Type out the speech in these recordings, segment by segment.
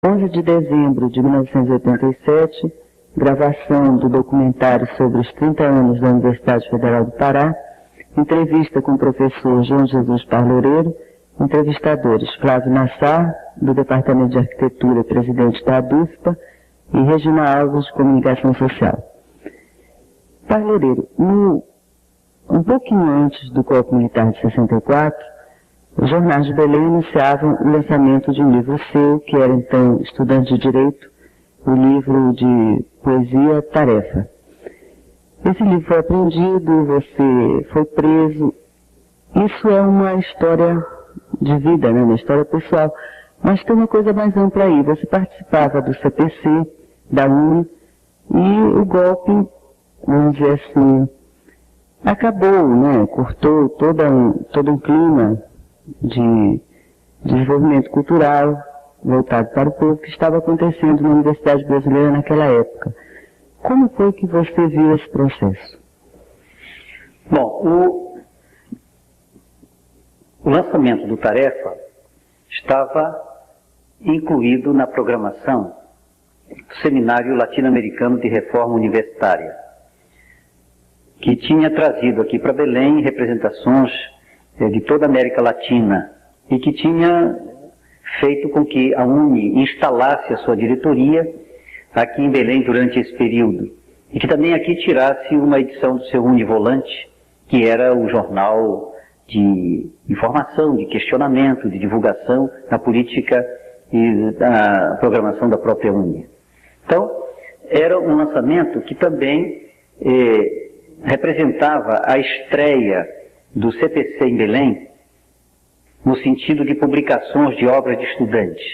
11 de dezembro de 1987, gravação do documentário sobre os 30 anos da Universidade Federal do Pará, entrevista com o professor João Jesus Parloureiro, entrevistadores Flávio Nassar, do Departamento de Arquitetura e presidente da ADUSPA, e Regina Alves, de Comunicação Social. Parloureiro, um pouquinho antes do golpe militar de 64, os jornais de Belém anunciavam o lançamento de um livro seu, que era então estudante de Direito, o livro de poesia Tarefa. Esse livro foi apreendido, você foi preso. Isso é uma história de vida, né? Uma história pessoal. Mas tem uma coisa mais ampla aí. Você participava do CPC, da UNE, e o golpe, vamos dizer assim, acabou, né? Cortou todo um clima de desenvolvimento cultural voltado para o povo que estava acontecendo na Universidade Brasileira naquela época. Como foi que você viu esse processo? Bom, o lançamento do Tarefa estava incluído na programação do Seminário Latino-Americano de Reforma Universitária, que tinha trazido aqui para Belém representações de toda a América Latina e que tinha feito com que a UNE instalasse a sua diretoria aqui em Belém durante esse período e que também aqui tirasse uma edição do seu Univolante, que era o jornal de informação, de questionamento, de divulgação na política e da programação da própria UNE. Então, era um lançamento que também representava a estreia do CPC em Belém, no sentido de publicações de obras de estudantes.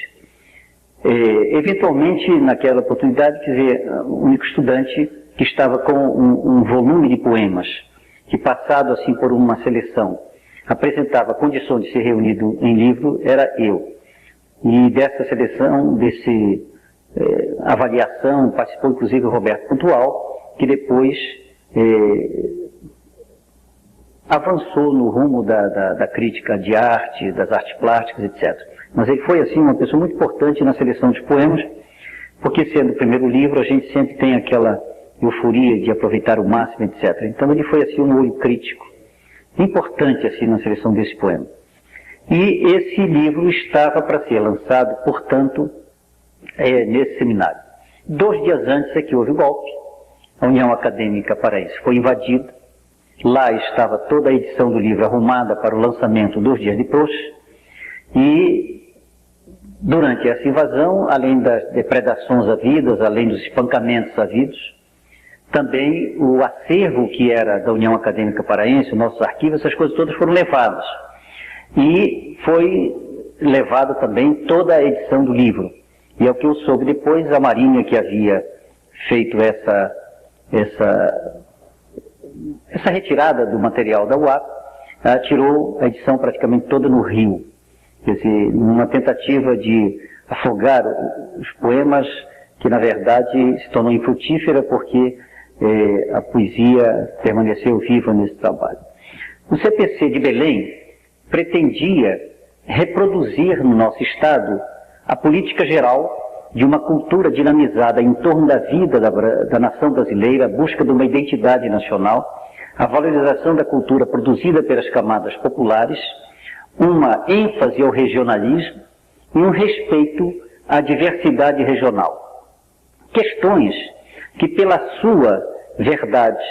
Eventualmente, naquela oportunidade, quer dizer, o único estudante que estava com um volume de poemas, que passado assim por uma seleção, apresentava a condição de ser reunido em livro, era eu. E dessa seleção, avaliação, participou inclusive o Roberto Pontual, que depois avançou no rumo da crítica de arte, das artes plásticas, etc. Mas ele foi, assim, uma pessoa muito importante na seleção dos poemas, porque sendo o primeiro livro, a gente sempre tem aquela euforia de aproveitar o máximo, etc. Então ele foi, assim, um olho crítico, importante, assim, na seleção desse poema. E esse livro estava para ser lançado, portanto, nesse seminário. 2 dias antes é que houve o golpe, a União Acadêmica Paraense foi invadida. Lá estava toda a edição do livro arrumada para o lançamento 2 dias depois. E durante essa invasão, além das depredações havidas, além dos espancamentos havidos, também o acervo que era da União Acadêmica Paraense, os nossos arquivos, essas coisas todas foram levadas. E foi levada também toda a edição do livro. E é o que eu soube depois, a Marinha que havia feito essa retirada do material da UAP, tirou a edição praticamente toda no Rio. Quer dizer, numa tentativa de afogar os poemas, que na verdade se tornou infrutífera porque a poesia permaneceu viva nesse trabalho. O CPC de Belém pretendia reproduzir no nosso Estado a política geral de uma cultura dinamizada em torno da vida da nação brasileira, a busca de uma identidade nacional, a valorização da cultura produzida pelas camadas populares, uma ênfase ao regionalismo e um respeito à diversidade regional. Questões que pela sua verdade,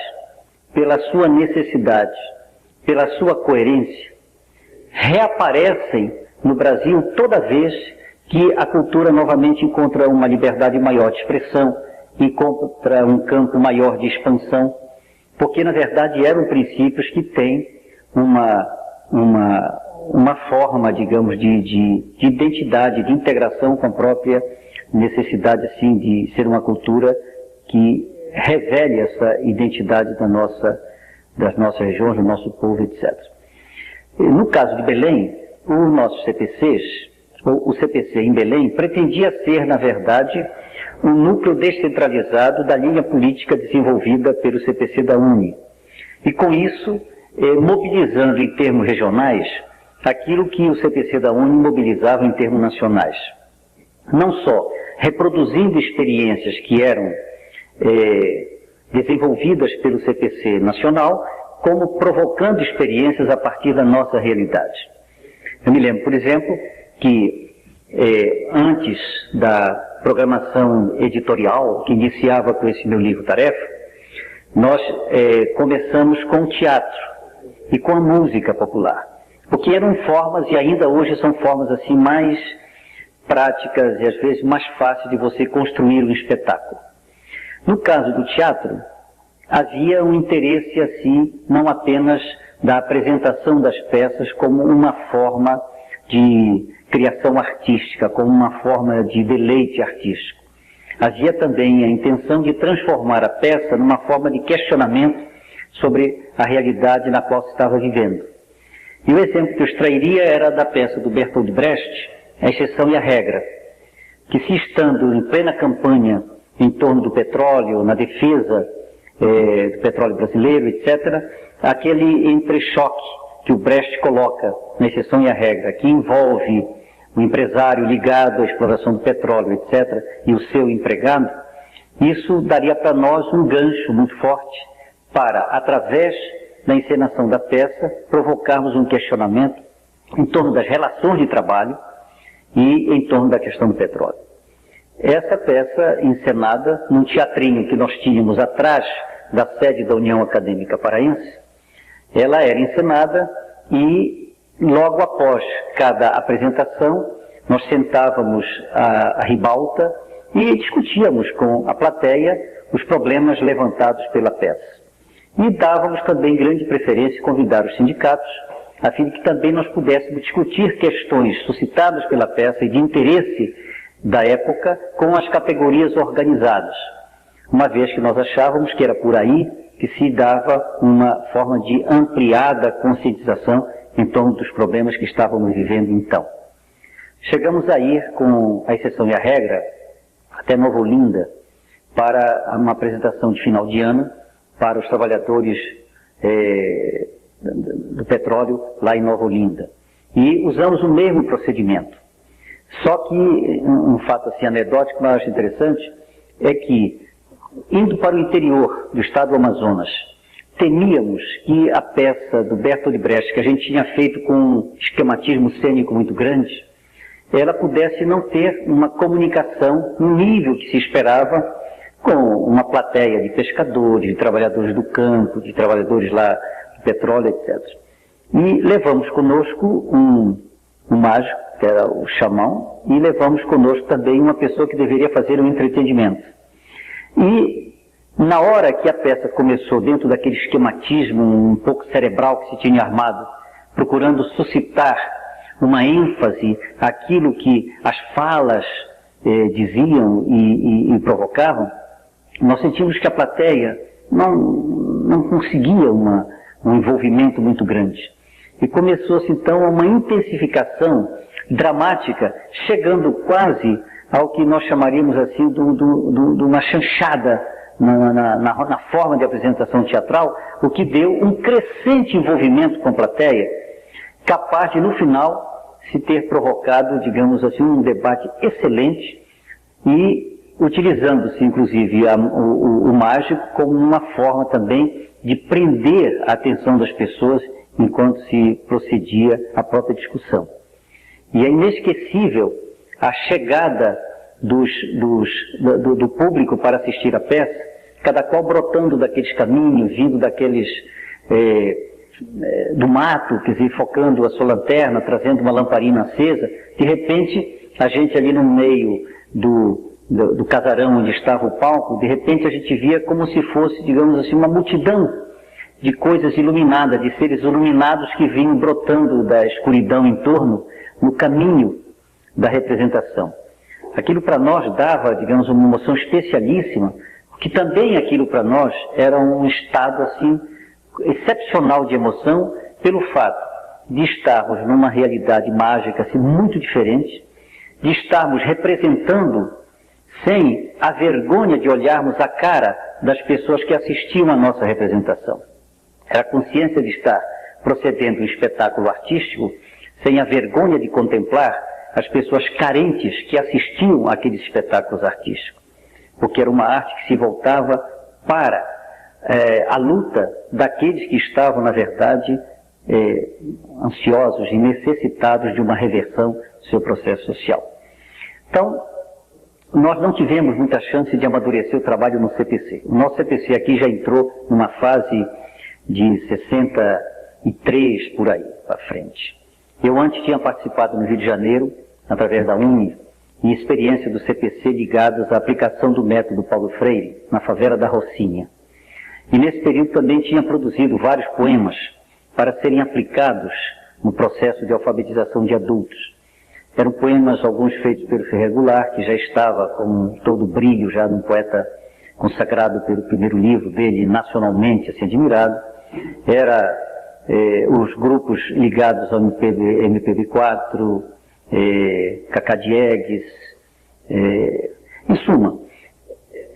pela sua necessidade, pela sua coerência, reaparecem no Brasil toda vez que a cultura novamente encontra uma liberdade maior de expressão, encontra um campo maior de expansão, porque na verdade eram princípios que têm uma forma, digamos, de identidade, de integração com a própria necessidade, assim, de ser uma cultura que revele essa identidade das nossas regiões, do nosso povo, etc. No caso de Belém, os nossos CPCs, o CPC em Belém, pretendia ser, na verdade, um núcleo descentralizado da linha política desenvolvida pelo CPC da UNE. E com isso, mobilizando em termos regionais aquilo que o CPC da UNE mobilizava em termos nacionais. não só reproduzindo experiências que eram desenvolvidas pelo CPC nacional, como provocando experiências a partir da nossa realidade. Eu me lembro, por exemplo, que antes da programação editorial, que iniciava com esse meu livro Tarefa, nós começamos com o teatro e com a música popular, porque eram formas, e ainda hoje são formas assim mais práticas e às vezes mais fáceis de você construir um espetáculo. No caso do teatro, havia um interesse assim, não apenas da apresentação das peças como uma forma de criação artística, como uma forma de deleite artístico. Havia também a intenção de transformar a peça numa forma de questionamento sobre a realidade na qual se estava vivendo. E o exemplo que eu extrairia era da peça do Bertolt Brecht, A Exceção e a Regra, que se estando em plena campanha em torno do petróleo, na defesa do petróleo brasileiro, etc., aquele entrechoque que o Brecht coloca na Exceção e a Regra, que envolve o empresário ligado à exploração do petróleo, etc., e o seu empregado, isso daria para nós um gancho muito forte para, através da encenação da peça, provocarmos um questionamento em torno das relações de trabalho e em torno da questão do petróleo. Essa peça encenada num teatrinho que nós tínhamos atrás da sede da União Acadêmica Paraense, ela era encenada e logo após cada apresentação nós sentávamos à ribalta e discutíamos com a plateia os problemas levantados pela peça. E dávamos também grande preferência em convidar os sindicatos, a fim de que também nós pudéssemos discutir questões suscitadas pela peça e de interesse da época com as categorias organizadas, uma vez que nós achávamos que era por aí que se dava uma forma de ampliada conscientização em torno dos problemas que estávamos vivendo então. Chegamos a ir com A Exceção e a Regra até Nova Olinda para uma apresentação de final de ano para os trabalhadores do petróleo lá em Nova Olinda. E usamos o mesmo procedimento. Só que um fato assim anedótico, mas eu acho interessante, é que, indo para o interior do estado do Amazonas, temíamos que a peça do Bertolt Brecht, que a gente tinha feito com um esquematismo cênico muito grande, ela pudesse não ter uma comunicação no nível que se esperava com uma plateia de pescadores, de trabalhadores do campo, de trabalhadores lá do petróleo, etc. E levamos conosco um mágico, que era o Xamão, e levamos conosco também uma pessoa que deveria fazer um entretenimento. E na hora que a peça começou, dentro daquele esquematismo um pouco cerebral que se tinha armado, procurando suscitar uma ênfase àquilo que as falas diziam e provocavam, nós sentimos que a plateia não conseguia um envolvimento muito grande. E começou-se então uma intensificação dramática, chegando quase ao que nós chamaríamos assim de uma chanchada na forma de apresentação teatral, o que deu um crescente envolvimento com a plateia, capaz de no final se ter provocado, digamos assim, um debate excelente e utilizando-se inclusive o mágico como uma forma também de prender a atenção das pessoas enquanto se procedia a própria discussão. E é inesquecível a chegada do público para assistir a peça, cada qual brotando daqueles caminhos, vindo daqueles do mato, quer dizer, focando a sua lanterna, trazendo uma lamparina acesa. De repente, a gente ali no meio do casarão onde estava o palco, de repente a gente via como se fosse, digamos assim, uma multidão de coisas iluminadas, de seres iluminados que vinham brotando da escuridão em torno, no caminho da representação. Aquilo para nós dava, digamos, uma emoção especialíssima, porque também aquilo para nós era um estado assim excepcional de emoção, pelo fato de estarmos numa realidade mágica assim, muito diferente, de estarmos representando sem a vergonha de olharmos a cara das pessoas que assistiam à nossa representação. Era a consciência de estar procedendo um espetáculo artístico sem a vergonha de contemplar as pessoas carentes que assistiam àqueles espetáculos artísticos, porque era uma arte que se voltava para a luta daqueles que estavam, na verdade, ansiosos e necessitados de uma reversão do seu processo social. Então, nós não tivemos muita chance de amadurecer o trabalho no CPC. O nosso CPC aqui já entrou numa fase de 63 por aí para frente. Eu antes tinha participado no Rio de Janeiro, através da UNE, em experiência do CPC ligadas à aplicação do método Paulo Freire na favela da Rocinha. E nesse período também tinha produzido vários poemas para serem aplicados no processo de alfabetização de adultos. Eram poemas, alguns feitos pelo Ferreira Goulart, que já estava com todo o brilho já de um poeta consagrado pelo primeiro livro dele, nacionalmente assim admirado. Era os grupos ligados ao MPB4, Cacá Diegues, em suma,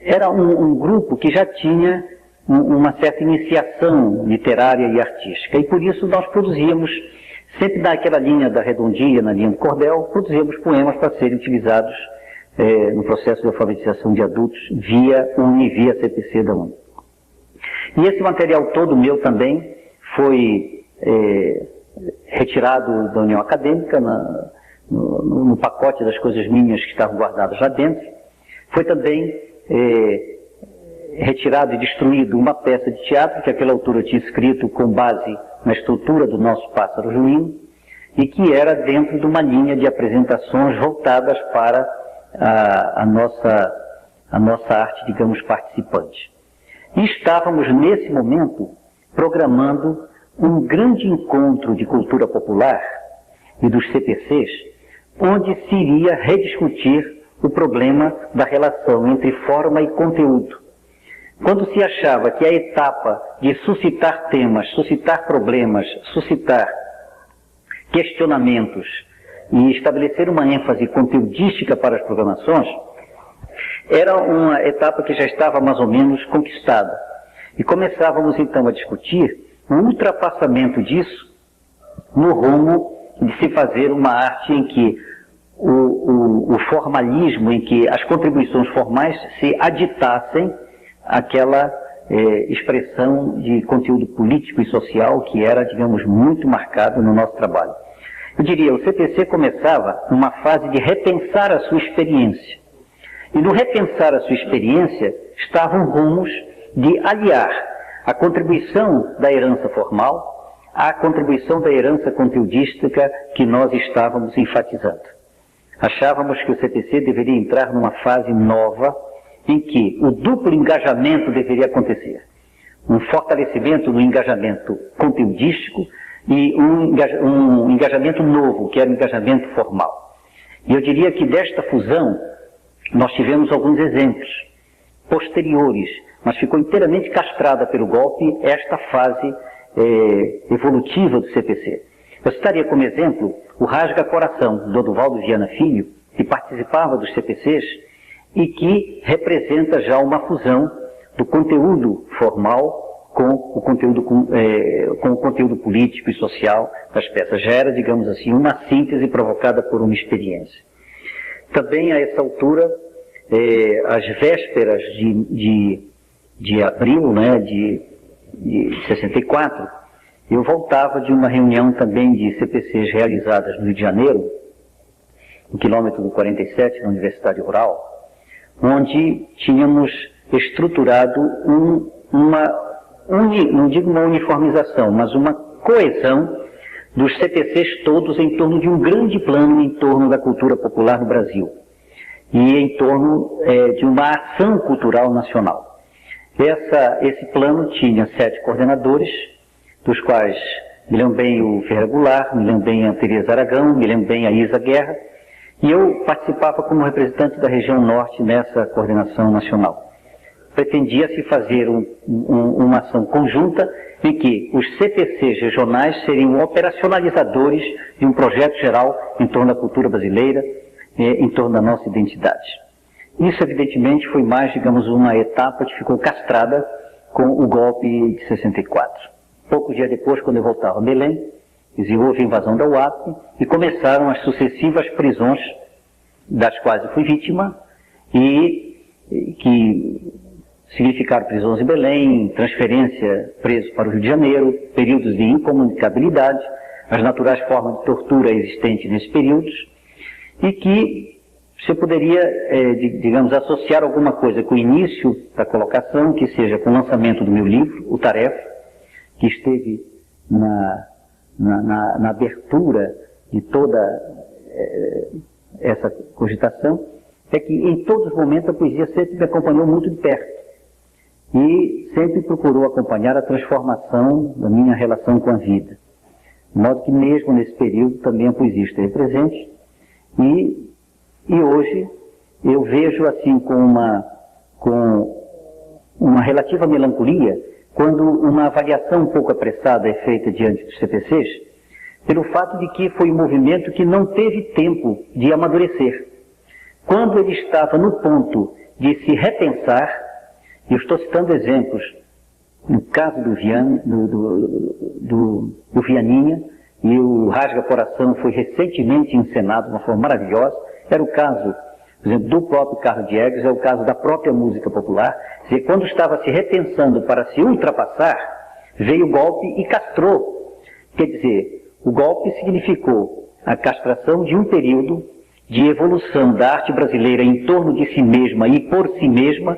era um grupo que já tinha uma certa iniciação literária e artística, e por isso nós produzíamos, sempre naquela linha da redondinha, na linha do cordel, produzíamos poemas para serem utilizados no processo de alfabetização de adultos via UNE, via CPC da UNE. E esse material todo meu também foi retirado da União Acadêmica, no pacote das coisas minhas que estavam guardadas lá dentro. Foi também retirado e destruído uma peça de teatro que àquela altura eu tinha escrito com base na estrutura do nosso Pássaro Juninho e que era dentro de uma linha de apresentações voltadas para a nossa arte, digamos, participante. E estávamos, nesse momento, programando um grande encontro de cultura popular e dos CPCs, onde se iria rediscutir o problema da relação entre forma e conteúdo. Quando se achava que a etapa de suscitar temas, suscitar problemas, suscitar questionamentos e estabelecer uma ênfase conteudística para as programações, era uma etapa que já estava mais ou menos conquistada. E começávamos então a discutir o ultrapassamento disso no rumo de se fazer uma arte em que o formalismo, em que as contribuições formais se aditassem àquela expressão de conteúdo político e social que era, digamos, muito marcado no nosso trabalho. Eu diria, o CPC começava numa fase de repensar a sua experiência. E no repensar a sua experiência estavam rumos de aliar a contribuição da herança formal à contribuição da herança conteudística que nós estávamos enfatizando. Achávamos que o CPC deveria entrar numa fase nova em que o duplo engajamento deveria acontecer. Um fortalecimento no engajamento conteudístico e um engajamento novo, que era o engajamento formal. E eu diria que desta fusão nós tivemos alguns exemplos posteriores, mas ficou inteiramente castrada pelo golpe esta fase evolutiva do CPC. Eu citaria como exemplo o Rasga Coração, do Oduvaldo Viana Filho, que participava dos CPCs e que representa já uma fusão do conteúdo formal com o conteúdo político e social das peças. Já era, digamos assim, uma síntese provocada por uma experiência. Também a essa altura, às vésperas de abril, né, de 64, eu voltava de uma reunião também de CPCs realizadas no Rio de Janeiro, no quilômetro do 47, na Universidade Rural, onde tínhamos estruturado não digo uma uniformização, mas uma coesão dos CPCs todos em torno de um grande plano em torno da cultura popular no Brasil e em torno de uma ação cultural nacional. Esse plano tinha 7 coordenadores, dos quais me lembro bem o Ferreira Goulart, me lembro bem a Tereza Aragão, me lembro bem a Isa Guerra, e eu participava como representante da região norte nessa coordenação nacional. Pretendia-se fazer uma ação conjunta em que os CPCs regionais seriam operacionalizadores de um projeto geral em torno da cultura brasileira, em torno da nossa identidade. Isso, evidentemente, foi mais, digamos, uma etapa que ficou castrada com o golpe de 64. Poucos dias depois, quando eu voltava a Belém, houve a invasão da UAP e começaram as sucessivas prisões, das quais eu fui vítima, e que significaram prisões em Belém, transferência preso para o Rio de Janeiro, períodos de incomunicabilidade, as naturais formas de tortura existentes nesses períodos, e que você poderia, digamos, associar alguma coisa com o início da colocação, que seja com o lançamento do meu livro, O Tarefa, que esteve na abertura de toda essa cogitação, é que em todos os momentos a poesia sempre me acompanhou muito de perto e sempre procurou acompanhar a transformação da minha relação com a vida. De modo que mesmo nesse período também a poesia esteve presente e hoje eu vejo assim com uma relativa melancolia quando uma avaliação um pouco apressada é feita diante dos CPCs, pelo fato de que foi um movimento que não teve tempo de amadurecer. Quando ele estava no ponto de se repensar, eu estou citando exemplos, no caso do Vianinha, e o Rasga Coração foi recentemente encenado de uma forma maravilhosa, era o caso, por exemplo, do próprio Carlos Diegues, é o caso da própria música popular, e quando estava se repensando para se ultrapassar, veio o golpe e castrou. Quer dizer, o golpe significou a castração de um período de evolução da arte brasileira em torno de si mesma e por si mesma,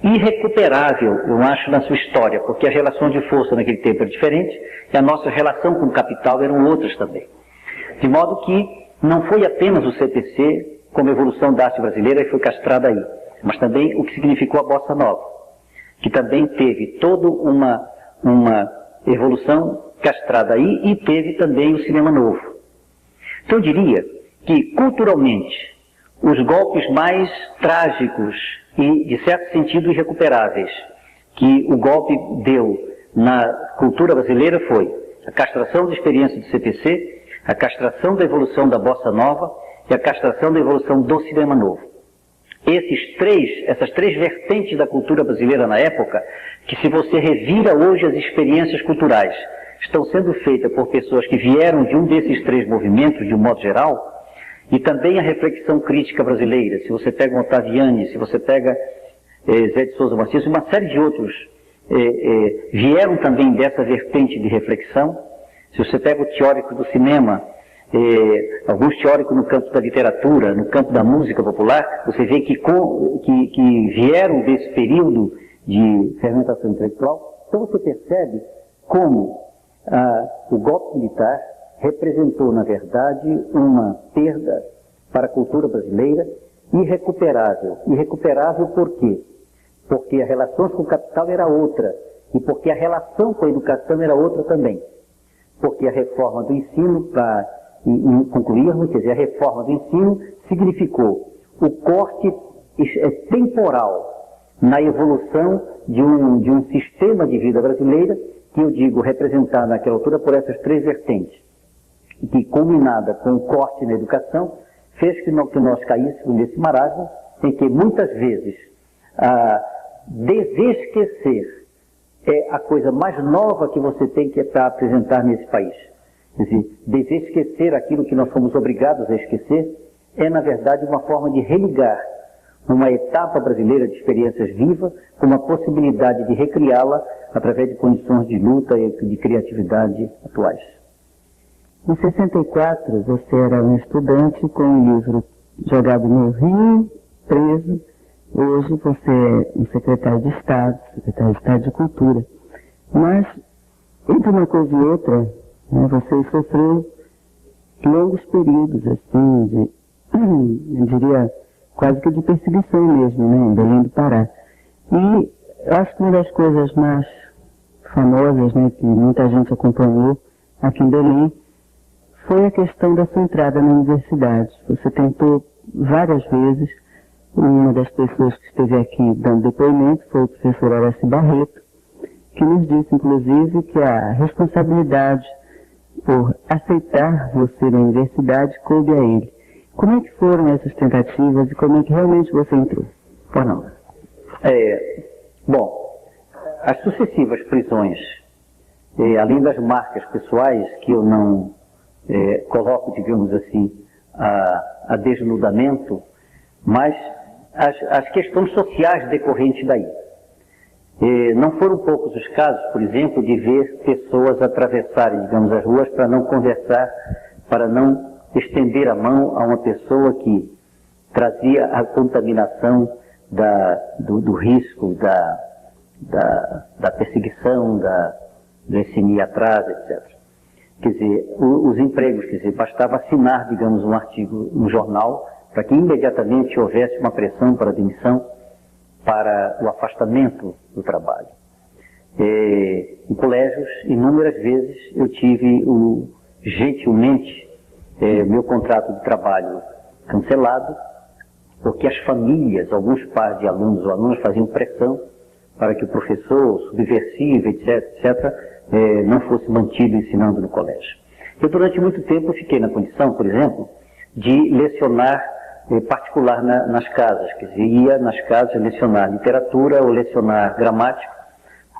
irrecuperável, eu acho, na sua história, porque as relações de força naquele tempo eram diferentes e a nossa relação com o capital eram outras também. De modo que não foi apenas o CPC como evolução da arte brasileira que foi castrada aí, mas também o que significou a Bossa Nova, que também teve toda uma evolução castrada aí e teve também o cinema novo. Então eu diria que culturalmente os golpes mais trágicos e, de certo sentido, irrecuperáveis que o golpe deu na cultura brasileira foi a castração da experiência do CPC, a castração da evolução da Bossa Nova e a castração da evolução do cinema novo. Essas três vertentes da cultura brasileira na época, que se você revira hoje as experiências culturais, estão sendo feitas por pessoas que vieram de um desses três movimentos, de um modo geral, e também a reflexão crítica brasileira, se você pega o Ottaviani, se você pega Zé de Souza Martins, uma série de outros vieram também dessa vertente de reflexão. Se você pega o teórico do cinema, alguns teóricos no campo da literatura, no campo da música popular, você vê que vieram desse período de fermentação intelectual. Então você percebe como o golpe militar representou, na verdade, uma perda para a cultura brasileira irrecuperável. Irrecuperável por quê? Porque a relação com o capital era outra, e porque a relação com a educação era outra também. Porque a reforma do ensino, para concluirmos, quer dizer, a reforma do ensino significou o corte temporal na evolução de um sistema de vida brasileira, que eu digo representado naquela altura por essas três vertentes, que combinada com o corte na educação, fez que nós caíssemos nesse marasmo em que muitas vezes desesquecer é a coisa mais nova que você tem que para apresentar nesse país. Quer dizer, desesquecer aquilo que nós fomos obrigados a esquecer é, na verdade, uma forma de religar uma etapa brasileira de experiências vivas com uma possibilidade de recriá-la através de condições de luta e de criatividade atuais. Em 64, você era um estudante com um livro jogado no Rio, preso. Hoje você é um secretário de Estado de Cultura. Mas, entre uma coisa e outra, né, você sofreu longos períodos, assim, eu diria, quase que de perseguição mesmo, né, em Belém do Pará. E eu acho que uma das coisas mais famosas, né, que muita gente acompanhou aqui em Belém, foi a questão da sua entrada na universidade. Você tentou várias vezes, uma das pessoas que esteve aqui dando depoimento foi o professor Horácio Barreto, que nos disse, inclusive, que a responsabilidade por aceitar você na universidade coube a ele. Como é que foram essas tentativas e como é que realmente você entrou? Pois não. Bom, as sucessivas prisões, além das marcas pessoais que eu não coloco, digamos assim, a desnudamento, mas as questões sociais decorrentes daí. Não foram poucos os casos, por exemplo, de ver pessoas atravessarem, digamos, as ruas para não conversar, para não estender a mão a uma pessoa que trazia a contaminação do risco, da perseguição, do SNI atrás, etc. Quer dizer, os empregos, quer dizer, bastava assinar, digamos, um artigo no jornal para que imediatamente houvesse uma pressão para a demissão, para o afastamento do trabalho. Em colégios, inúmeras vezes, eu tive gentilmente meu contrato de trabalho cancelado, porque as famílias, alguns pais de alunos ou alunas faziam pressão para que o professor subversivo, etc., não fosse mantido ensinando no colégio. Eu, durante muito tempo, fiquei na condição, por exemplo, de lecionar particular nas casas, quer dizer, ia nas casas lecionar literatura ou lecionar gramática,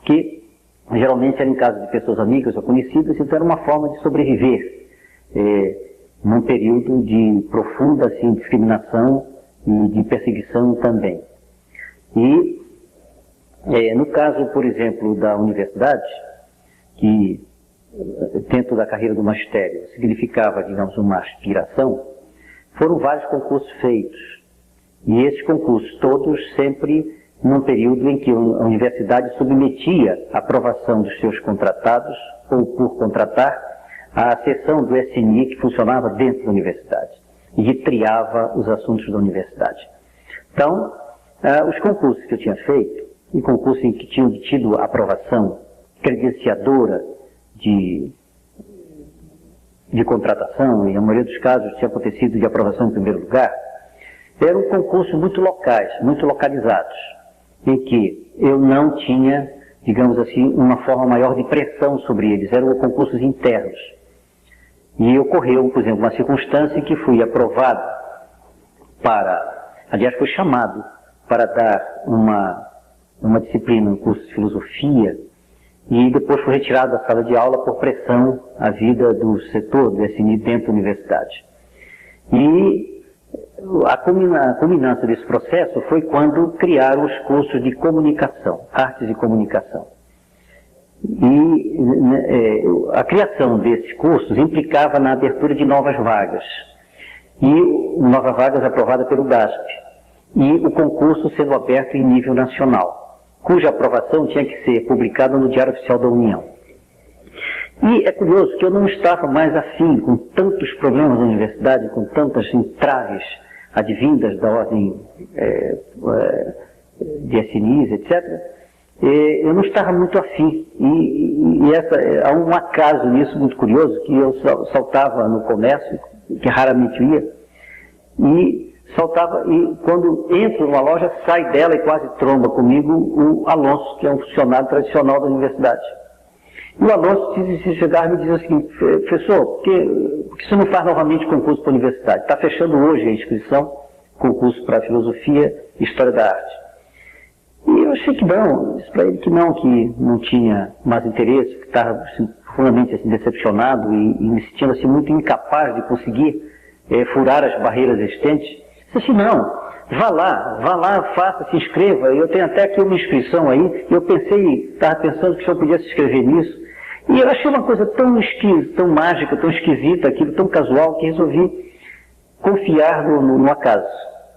que geralmente era em casa de pessoas amigas ou conhecidas, então era uma forma de sobreviver num período de profunda assim, discriminação e de perseguição também. E no caso, por exemplo, da universidade, que dentro da carreira do magistério significava, digamos, uma aspiração, foram vários concursos feitos. E esses concursos todos sempre num período em que a universidade submetia a aprovação dos seus contratados, ou por contratar, à seção do SNI que funcionava dentro da universidade e que triava os assuntos da universidade. Então, os concursos que eu tinha feito, e concursos em que tinham obtido aprovação credenciadora de contratação, e a maioria dos casos tinha acontecido de aprovação em primeiro lugar, eram concursos muito locais, muito localizados, em que eu não tinha, digamos assim, uma forma maior de pressão sobre eles, eram concursos internos. E ocorreu, por exemplo, uma circunstância em que fui aprovado aliás, fui chamado para dar uma disciplina, um curso de filosofia, e depois foi retirado da sala de aula por pressão à vida do setor do SNI dentro da universidade. E a culminância desse processo foi quando criaram os cursos de comunicação, artes e comunicação. E a criação desses cursos implicava na abertura de novas vagas, e novas vagas aprovadas pelo GASP, e o concurso sendo aberto em nível nacional, cuja aprovação tinha que ser publicada no Diário Oficial da União. E é curioso que eu não estava mais afim, com tantos problemas na universidade, com tantas entraves advindas da ordem de SNIs, etc., eu não estava muito afim. Há um acaso nisso muito curioso, que eu saltava no comércio, que raramente ia, e saltava, e quando entro numa loja, sai dela e quase tromba comigo o Alonso, que é um funcionário tradicional da universidade. E o Alonso chegava e me dizia o seguinte: professor, por que você não faz novamente concurso para a universidade? Está fechando hoje a inscrição, concurso para filosofia e história da arte. E eu achei que não, disse para ele que não tinha mais interesse, que estava profundamente assim, decepcionado e me sentindo assim, muito incapaz de conseguir furar as barreiras existentes. Disse assim: não, vá lá, faça, se inscreva. Eu tenho até aqui uma inscrição aí, e eu estava pensando que o senhor podia se inscrever nisso. E eu achei uma coisa tão mágica, tão esquisita, aquilo tão casual, que resolvi confiar no acaso.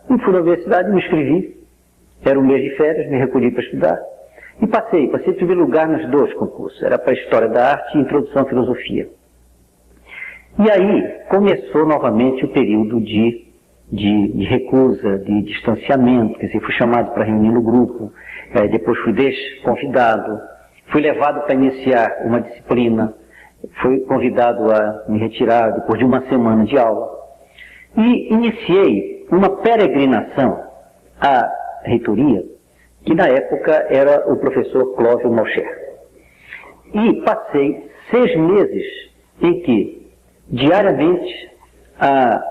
E fui na universidade, me inscrevi. Era um mês de férias, me recolhi para estudar. E passei em primeiro lugar nos dois concursos. Era para História da Arte e Introdução à Filosofia. E aí começou novamente o período de recusa, de distanciamento. Quer dizer, fui chamado para reunir no grupo, depois fui desconvidado, fui levado para iniciar uma disciplina, fui convidado a me retirar depois de uma semana de aula. E iniciei uma peregrinação à reitoria, que na época era o professor Clóvis Malcher. E passei 6 meses em que, diariamente, a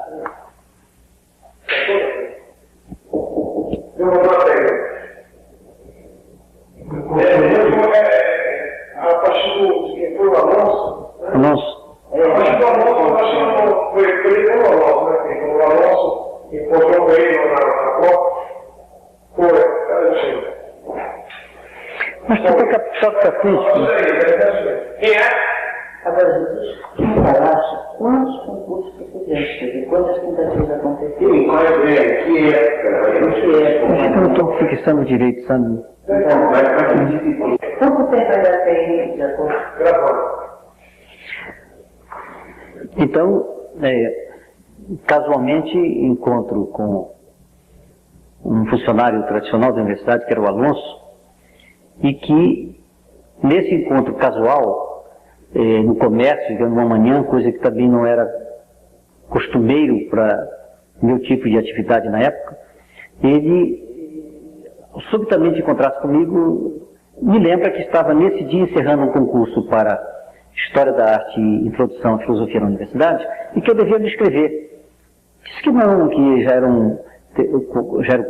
partir do que foi o Alonso. A partir do Alonso, Mas toca para frente. Quem é? Agora, Jesus, quem relaxa, quantos concursos que fizemos? Quer dizer, quantas tentativas aconteceram? Sim, qual é o que é? O que é? Acho que eu não estou fixando direito, sabe? Quanto tempo ainda tem de acordo? Então, casualmente encontro com um funcionário tradicional da universidade, que era o Alonso, e que nesse encontro casual, no comércio, digamos, uma manhã, coisa que também não era costumeiro para meu tipo de atividade na época, ele subitamente encontrasse comigo, me lembra que estava nesse dia encerrando um concurso para História da Arte e Introdução à Filosofia na Universidade, e que eu devia me inscrever. Disse que não, que já era o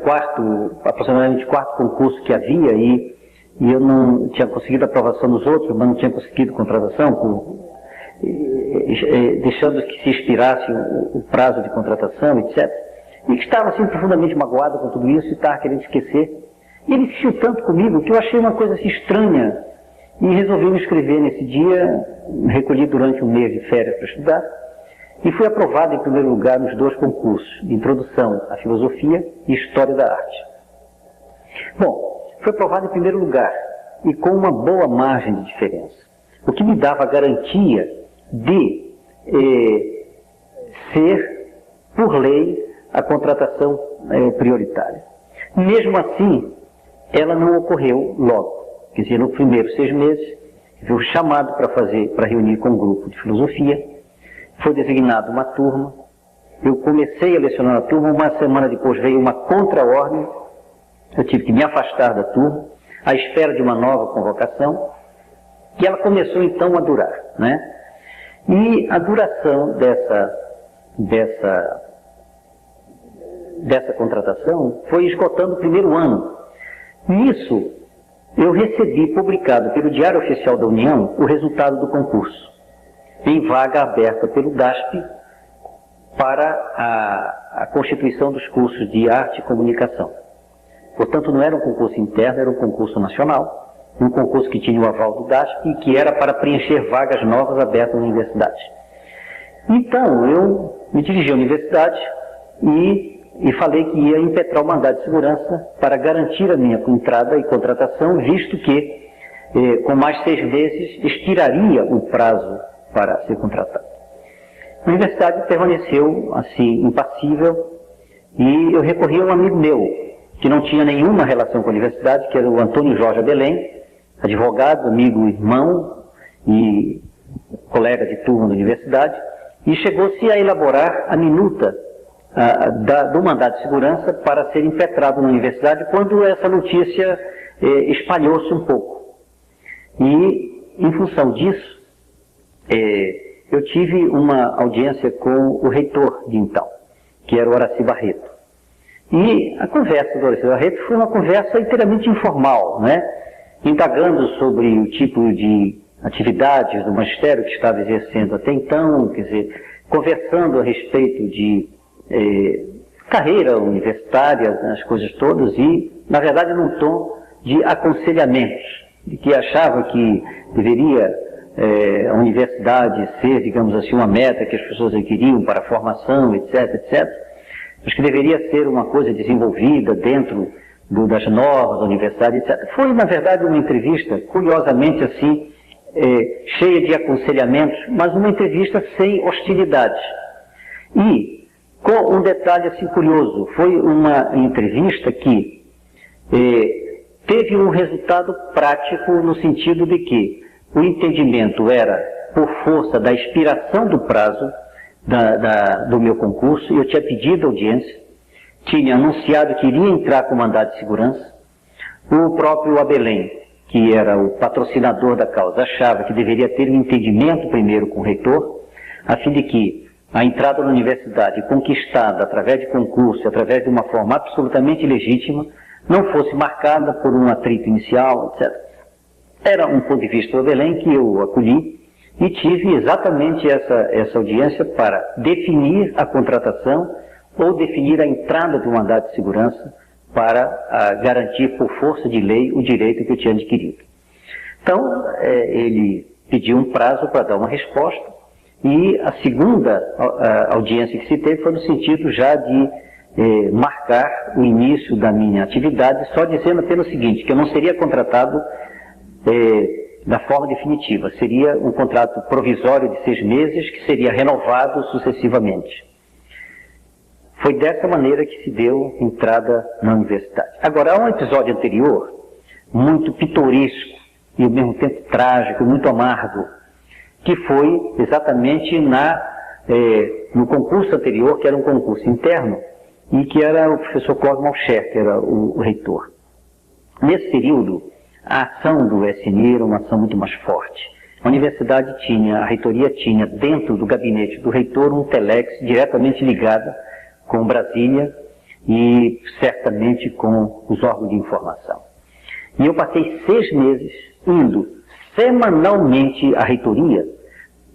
quarto, aproximadamente quarto concurso que havia, e eu não tinha conseguido aprovação nos outros, mas não tinha conseguido contratação, deixando que se expirasse o prazo de contratação, etc. E que estava assim profundamente magoado com tudo isso e estava querendo esquecer. E ele insistiu tanto comigo que eu achei uma coisa assim estranha e resolvi me inscrever nesse dia, recolhi durante um mês de férias para estudar e fui aprovado em primeiro lugar nos dois concursos, de Introdução à Filosofia e História da Arte. Bom, foi aprovado em primeiro lugar e com uma boa margem de diferença, o que me dava a garantia de ser, por lei, a contratação prioritária. Mesmo assim, ela não ocorreu logo. Quer dizer, nos primeiros 6 meses, eu fui chamado para reunir com um grupo de filosofia, foi designada uma turma, eu comecei a lecionar a turma, uma semana depois veio uma contra-ordem, eu tive que me afastar da turma, à espera de uma nova convocação, e ela começou então a durar, né? E a duração dessa contratação foi esgotando o primeiro ano. Nisso, eu recebi publicado pelo Diário Oficial da União o resultado do concurso, em vaga aberta pelo DASP para a constituição dos cursos de arte e comunicação. Portanto, não era um concurso interno, era um concurso nacional, um concurso que tinha o aval do DASP e que era para preencher vagas novas abertas na universidade. Então, eu me dirigi à universidade e falei que ia impetrar o mandado de segurança para garantir a minha entrada e contratação, visto que, com mais 6 meses, expiraria o prazo para ser contratado. A universidade permaneceu, assim, impassível, e eu recorri a um amigo meu, que não tinha nenhuma relação com a universidade, que era o Antônio Jorge Abelém, advogado, amigo, irmão e colega de turma da universidade, e chegou-se a elaborar a minuta do mandado de segurança para ser impetrado na universidade quando essa notícia espalhou-se um pouco. E, em função disso, eu tive uma audiência com o reitor de então, que era o Horaci Barreto. E a conversa do Horaci Barreto foi uma conversa inteiramente informal, né? Indagando sobre o tipo de atividades do magistério que estava exercendo até então, quer dizer, conversando a respeito de carreira universitária, as coisas todas, e, na verdade, num tom de aconselhamentos, de que achava que deveria a universidade ser, digamos assim, uma meta que as pessoas adquiriam para a formação, etc., etc., mas que deveria ser uma coisa desenvolvida dentro das normas da universidade, etc. Foi, na verdade, uma entrevista, curiosamente assim, cheia de aconselhamentos, mas uma entrevista sem hostilidade. E, com um detalhe assim curioso, foi uma entrevista que teve um resultado prático no sentido de que o entendimento era por força da expiração do prazo do meu concurso. Eu tinha pedido audiência, tinha anunciado que iria entrar com mandado de segurança. O próprio Abelém, que era o patrocinador da causa, achava que deveria ter um entendimento primeiro com o reitor, a fim de que a entrada na universidade conquistada através de concurso, através de uma forma absolutamente legítima, não fosse marcada por um atrito inicial, etc. Era um ponto de vista do Abelém que eu acolhi e tive exatamente essa audiência para definir a contratação ou definir a entrada do mandado de segurança para garantir por força de lei o direito que eu tinha adquirido. Então, ele pediu um prazo para dar uma resposta, e a segunda audiência que se teve foi no sentido já de marcar o início da minha atividade, só dizendo apenas o seguinte, que eu não seria contratado da forma definitiva, seria um contrato provisório de 6 meses, que seria renovado sucessivamente. Foi dessa maneira que se deu entrada na universidade. Agora, há um episódio anterior, muito pitoresco, e ao mesmo tempo trágico, muito amargo, que foi exatamente no concurso anterior, que era um concurso interno, e que era o professor Cosmo Alcher, que era o reitor. Nesse período, a ação do SNI era uma ação muito mais forte. A universidade a reitoria tinha dentro do gabinete do reitor um telex diretamente ligado com Brasília e certamente com os órgãos de informação. E eu passei 6 meses indo semanalmente à reitoria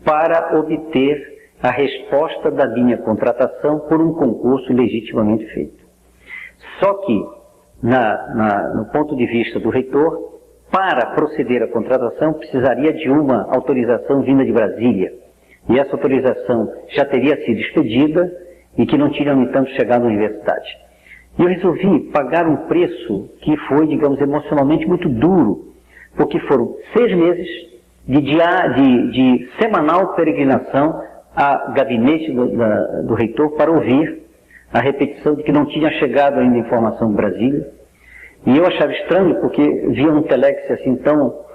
para obter a resposta da minha contratação por um concurso legitimamente feito. Só que, no ponto de vista do reitor, para proceder à contratação precisaria de uma autorização vinda de Brasília. E essa autorização já teria sido expedida e que não tinha, no entanto, chegado à universidade. E eu resolvi pagar um preço que foi, digamos, emocionalmente muito duro, porque foram 6 meses de semanal peregrinação a gabinete do reitor para ouvir a repetição de que não tinha chegado ainda informação de Brasília. E eu achava estranho, porque via um telex assim tão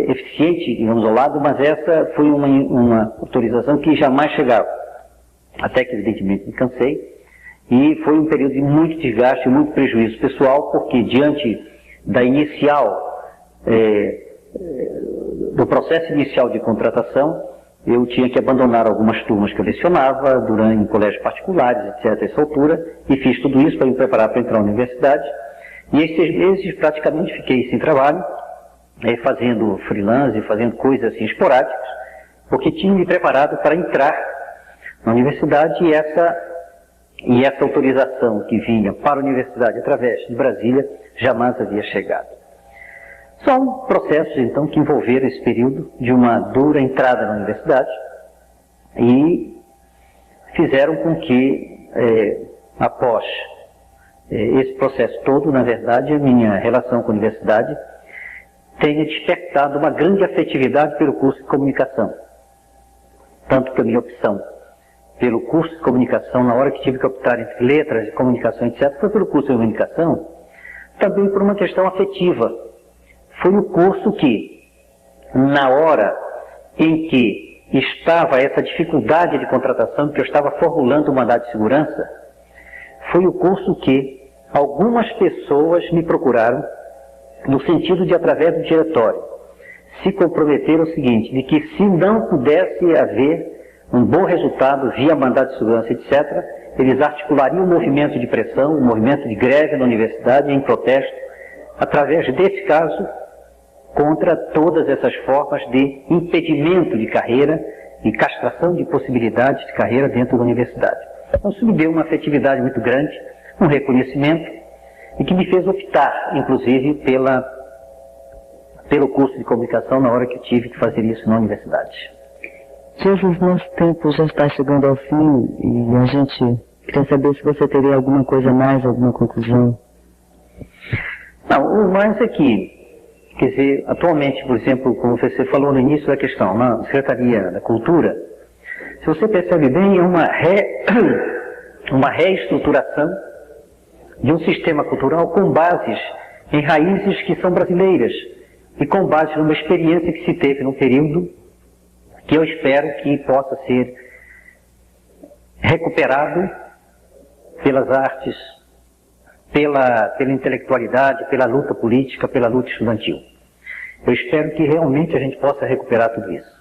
eficiente, digamos, ao lado, mas essa foi uma autorização que jamais chegava. Até que, evidentemente, me cansei. E foi um período de muito desgaste e muito prejuízo pessoal, porque diante da do processo inicial de contratação, eu tinha que abandonar algumas turmas que eu lecionava em colégios particulares, etc., a essa altura, e fiz tudo isso para me preparar para entrar na universidade. E esses 6 meses praticamente fiquei sem trabalho, fazendo freelance, fazendo coisas assim esporádicas, porque tinha me preparado para entrar na universidade, e essa autorização que vinha para a universidade através de Brasília jamais havia chegado. São processos, então, que envolveram esse período de uma dura entrada na universidade e fizeram com que, após esse processo todo, na verdade, a minha relação com a universidade tenha despertado uma grande afetividade pelo curso de comunicação. Tanto que a minha opção pelo curso de comunicação, na hora que tive que optar entre letras e comunicação, etc., foi pelo curso de comunicação, também por uma questão afetiva. Foi o curso que, na hora em que estava essa dificuldade de contratação, que eu estava formulando o mandato de segurança, foi o curso que algumas pessoas me procuraram, no sentido de, através do diretório, se comprometer ao seguinte, de que se não pudesse haver um bom resultado via mandato de segurança, etc., eles articulariam um movimento de pressão, um movimento de greve na universidade em protesto, através desse caso, contra todas essas formas de impedimento de carreira e castração de possibilidades de carreira dentro da universidade. Então isso me deu uma afetividade muito grande, um reconhecimento, e que me fez optar, inclusive, pelo curso de comunicação na hora que eu tive que fazer isso na universidade. Jesus, nosso tempo já está chegando ao fim e a gente queria saber se você teria alguma coisa a mais, alguma conclusão. Não, o mais é que, quer dizer, atualmente, por exemplo, como você falou no início da questão, na Secretaria da Cultura, se você percebe bem, é uma reestruturação de um sistema cultural com bases em raízes que são brasileiras e com base numa experiência que se teve num período que eu espero que possa ser recuperado pelas artes, pela intelectualidade, pela luta política, pela luta estudantil. Eu espero que realmente a gente possa recuperar tudo isso.